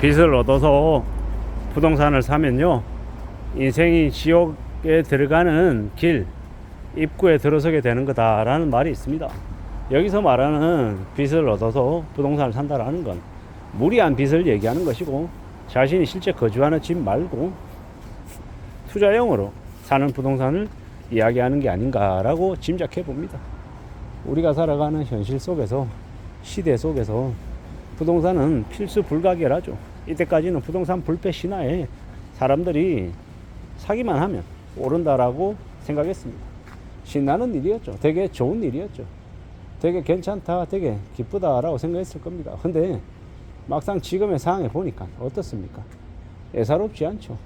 빚을 얻어서 부동산을 사면요, 인생이 지옥에 들어가는 길 입구에 들어서게 되는 거다라는 말이 있습니다. 여기서 말하는 빚을 얻어서 부동산을 산다라는 건 무리한 빚을 얘기하는 것이고, 자신이 실제 거주하는 집 말고 투자용으로 사는 부동산을 이야기하는 게 아닌가라고 짐작해 봅니다. 우리가 살아가는 현실 속에서, 시대 속에서 부동산은 필수 불가결하죠. 이때까지는 부동산 불패 신화에 사람들이 사기만 하면 오른다라고 생각했습니다. 신나는 일이었죠. 되게 좋은 일이었죠. 되게 괜찮다, 되게 기쁘다라고 생각했을 겁니다. 근데 막상 지금의 상황에 보니까 어떻습니까? 애사롭지 않죠.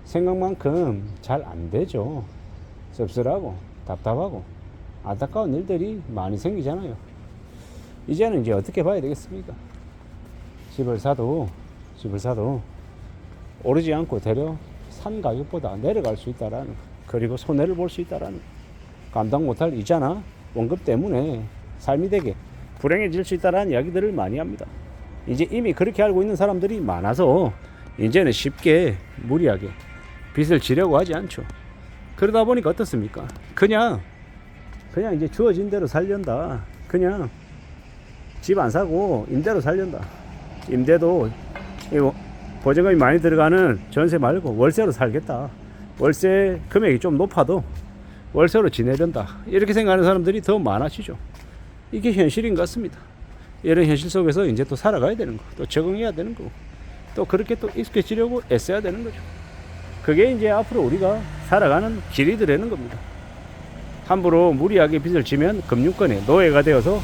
생각만큼 잘 안 되죠. 씁쓸하고 답답하고 안타까운 일들이 많이 생기잖아요. 이제는 이제 어떻게 봐야 되겠습니까? 집을 사도 오르지 않고 되려 산 가격보다 내려갈 수 있다라는, 그리고 손해를 볼 수 있다라는, 감당 못할 이자나 원금 때문에 삶이 되게 불행해질 수 있다라는 이야기들을 많이 합니다. 이제 이미 그렇게 알고 있는 사람들이 많아서 이제는 쉽게 무리하게 빚을 지려고 하지 않죠. 그러다 보니까 어떻습니까? 그냥 이제 주어진 대로 살련다. 그냥 집 안 사고 임대로 살련다. 임대도 보증금이 많이 들어가는 전세 말고 월세로 살겠다. 월세 금액이 좀 높아도 월세로 지내련다. 이렇게 생각하는 사람들이 더 많아지죠. 이게 현실인 것 같습니다. 이런 현실 속에서 이제 또 살아가야 되는 거, 또 적응해야 되는 거고, 또 그렇게 또 익숙해지려고 애써야 되는 거죠. 그게 이제 앞으로 우리가 살아가는 길이 되는 겁니다. 함부로 무리하게 빚을 지면 금융권의 노예가 되어서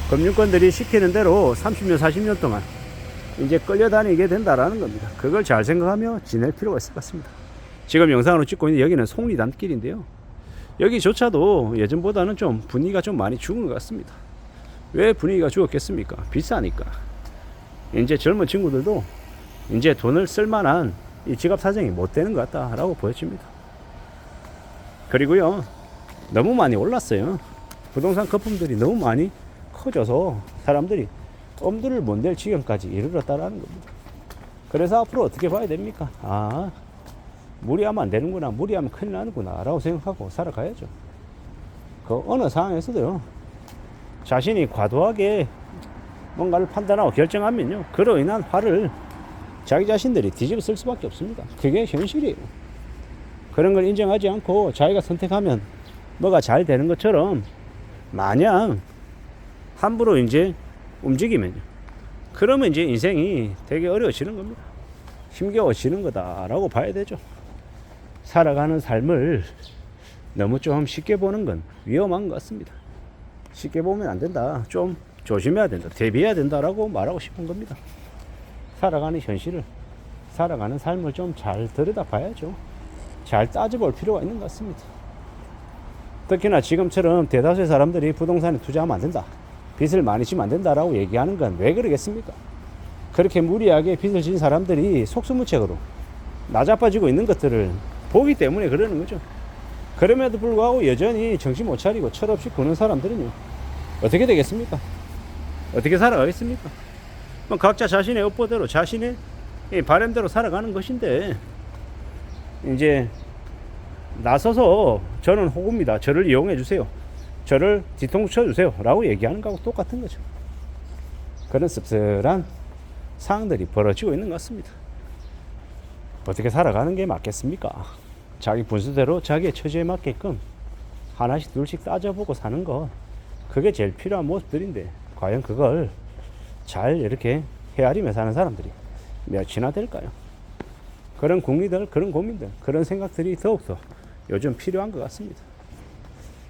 금융권들이 시키는 대로 30년, 40년 동안 이제 끌려다니게 된다라는 겁니다. 그걸 잘 생각하며 지낼 필요가 있을 것 같습니다. 지금 영상으로 찍고 있는 여기는 속리단길인데요. 여기조차도 예전보다는 좀 분위기가 좀 많이 죽은 것 같습니다. 왜 분위기가 죽었겠습니까? 비싸니까. 이제 젊은 친구들도 이제 돈을 쓸만한 이 지갑 사정이 못 되는 것 같다라고 보여집니다. 그리고요, 너무 많이 올랐어요. 부동산 거품들이 너무 많이 커져서 사람들이 엄두를 못 낼 지경까지 이르렀다라는 겁니다. 그래서 앞으로 어떻게 봐야 됩니까? 무리하면 안 되는구나, 무리하면 큰일 나는구나 라고 생각하고 살아가야죠. 그 어느 상황에서도요, 자신이 과도하게 뭔가를 판단하고 결정하면요, 그로 인한 화를 자기 자신들이 뒤집어 쓸 수밖에 없습니다. 그게 현실이에요. 그런 걸 인정하지 않고 자기가 선택하면 뭐가 잘 되는 것처럼 마냥 함부로 이제 움직이면요, 그러면 이제 인생이 되게 어려워지는 겁니다. 힘겨워지는 거다라고 봐야 되죠. 살아가는 삶을 너무 좀 쉽게 보는 건 위험한 것 같습니다. 쉽게 보면 안 된다. 좀 조심해야 된다. 대비해야 된다라고 말하고 싶은 겁니다. 살아가는 현실을, 살아가는 삶을 좀 잘 들여다 봐야죠. 잘 따져볼 필요가 있는 것 같습니다. 특히나 지금처럼 대다수의 사람들이 부동산에 투자하면 안 된다, 빚을 많이 지면 안 된다라고 얘기하는 건 왜 그러겠습니까? 그렇게 무리하게 빚을 진 사람들이 속수무책으로 나자빠지고 있는 것들을 보기 때문에 그러는 거죠. 그럼에도 불구하고 여전히 정신 못 차리고 철없이 구는 사람들은요, 어떻게 되겠습니까? 어떻게 살아가겠습니까? 각자 자신의 업보대로, 자신의 바람대로 살아가는 것인데, 이제 나서서 저는 호구입니다, 저를 이용해 주세요, 저를 뒤통수 쳐주세요 라고 얘기하는 거하고 똑같은 거죠. 그런 씁쓸한 상황들이 벌어지고 있는 것 같습니다. 어떻게 살아가는 게 맞겠습니까? 자기 분수대로 자기의 처지에 맞게끔 하나씩 둘씩 따져보고 사는 거, 그게 제일 필요한 모습들인데, 과연 그걸 잘 이렇게 헤아리며 사는 사람들이 몇이나 될까요? 그런 궁리들, 그런 고민들, 그런 생각들이 더욱더 요즘 필요한 것 같습니다.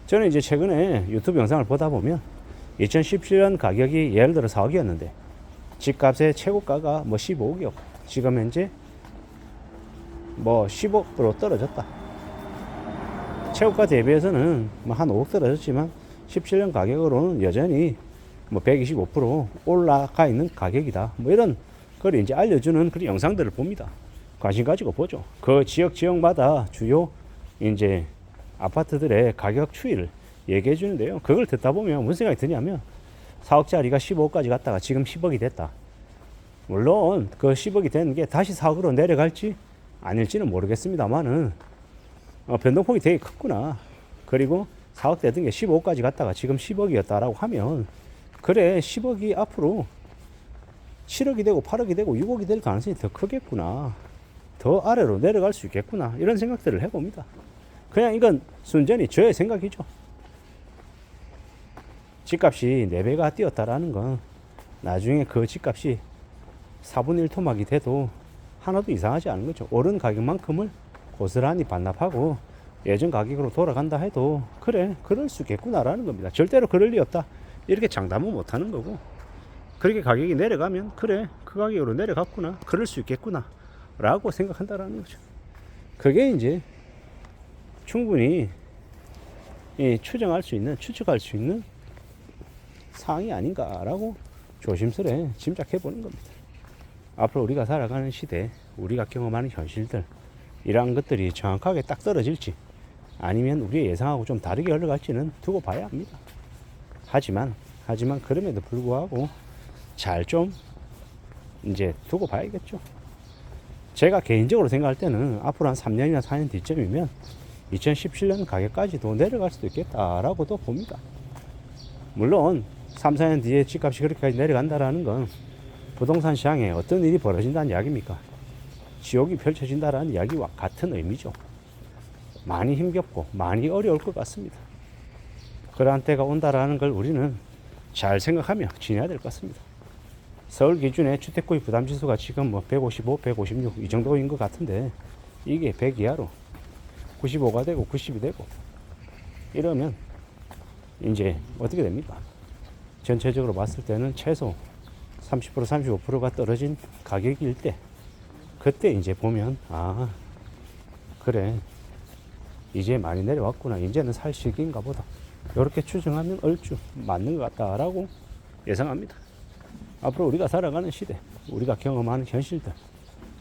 저는 이제 최근에 유튜브 영상을 보다 보면 2017년 가격이 예를 들어 4억이었는데 집값의 최고가가 15억이었고 지금 현재 10억으로 떨어졌다. 최고가 대비해서는 한 5억 떨어졌지만 17년 가격으로는 여전히 125% 올라가 있는 가격이다. 이런 걸 이제 알려주는 그런 영상들을 봅니다. 관심 가지고 보죠. 그 지역마다 주요 이제 아파트들의 가격 추이를 얘기해 주는데요. 그걸 듣다 보면 무슨 생각이 드냐면 4억짜리가 15억까지 갔다가 지금 10억이 됐다. 물론 그 10억이 되는 게 다시 4억으로 내려갈지 아닐지는 모르겠습니다만은 변동폭이 되게 컸구나. 그리고 4억 되던 게 15억까지 갔다가 지금 10억이었다라고 하면 그래 10억이 앞으로 7억이 되고 8억이 되고 6억이 될 가능성이 더 크겠구나. 더 아래로 내려갈 수 있겠구나. 이런 생각들을 해봅니다. 그냥 이건 순전히 저의 생각이죠. 집값이 4배가 뛰었다라는 건 나중에 그 집값이 4분의 1 토막이 돼도 하나도 이상하지 않은 거죠. 오른 가격만큼을 고스란히 반납하고 예전 가격으로 돌아간다 해도 그래 그럴 수 있겠구나라는 겁니다. 절대로 그럴 리 없다 이렇게 장담은 못하는 거고, 그렇게 가격이 내려가면 그래 그 가격으로 내려갔구나 그럴 수 있겠구나 라고 생각한다라는 거죠. 그게 이제 충분히 추정할 수 있는 추측할 수 있는 사항이 아닌가라고 조심스레 짐작해 보는 겁니다. 앞으로 우리가 살아가는 시대, 우리가 경험하는 현실들, 이러한 것들이 정확하게 딱 떨어질지 아니면 우리의 예상하고 좀 다르게 흘러갈지는 두고 봐야 합니다. 하지만 그럼에도 불구하고 잘 좀 이제 두고 봐야겠죠. 제가 개인적으로 생각할 때는 앞으로 한 3년이나 4년 뒤쯤이면 2017년 가격까지도 내려갈 수도 있겠다라고도 봅니다. 물론 3, 4년 뒤에 집값이 그렇게까지 내려간다라는 건 부동산 시장에 어떤 일이 벌어진다는 이야기입니까? 지옥이 펼쳐진다라는 이야기와 같은 의미죠. 많이 힘겹고 많이 어려울 것 같습니다. 그러한 때가 온다라는 걸 우리는 잘 생각하며 지내야 될 것 같습니다. 서울 기준의 주택구입 부담지수가 지금 뭐 155, 156 이 정도인 것 같은데 이게 100 이하로 95가 되고 90이 되고 이러면 이제 어떻게 됩니까? 전체적으로 봤을 때는 최소 30% 35%가 떨어진 가격일 때 그때 이제 보면 아 그래 이제 많이 내려왔구나 이제는 살 시기인가 보다 이렇게 추정하면 얼추 맞는 것 같다라고 예상합니다. 앞으로 우리가 살아가는 시대, 우리가 경험하는 현실들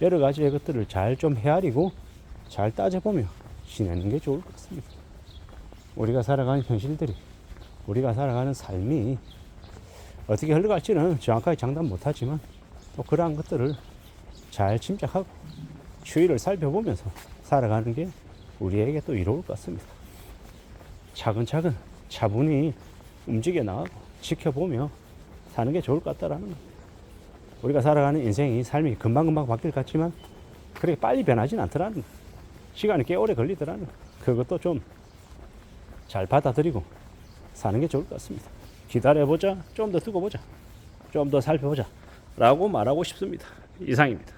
여러 가지의 것들을 잘 좀 헤아리고 잘 따져보며 지내는 게 좋을 것 같습니다. 우리가 살아가는 현실들이, 우리가 살아가는 삶이 어떻게 흘러갈지는 정확하게 장담 못하지만 또 그러한 것들을 잘 침착하고 추이를 살펴보면서 살아가는 게 우리에게 또 이로울 것 같습니다. 차근차근 차분히 움직여 나가고 지켜보며 사는 게 좋을 것 같다라는 겁니다. 우리가 살아가는 인생이 삶이 금방금방 바뀔 것 같지만 그렇게 빨리 변하진 않더라는 거예요. 시간이 꽤 오래 걸리더라는 거예요. 그것도 좀 잘 받아들이고 사는 게 좋을 것 같습니다. 기다려보자, 좀 더 두고 보자, 좀 더 살펴보자 라고 말하고 싶습니다. 이상입니다.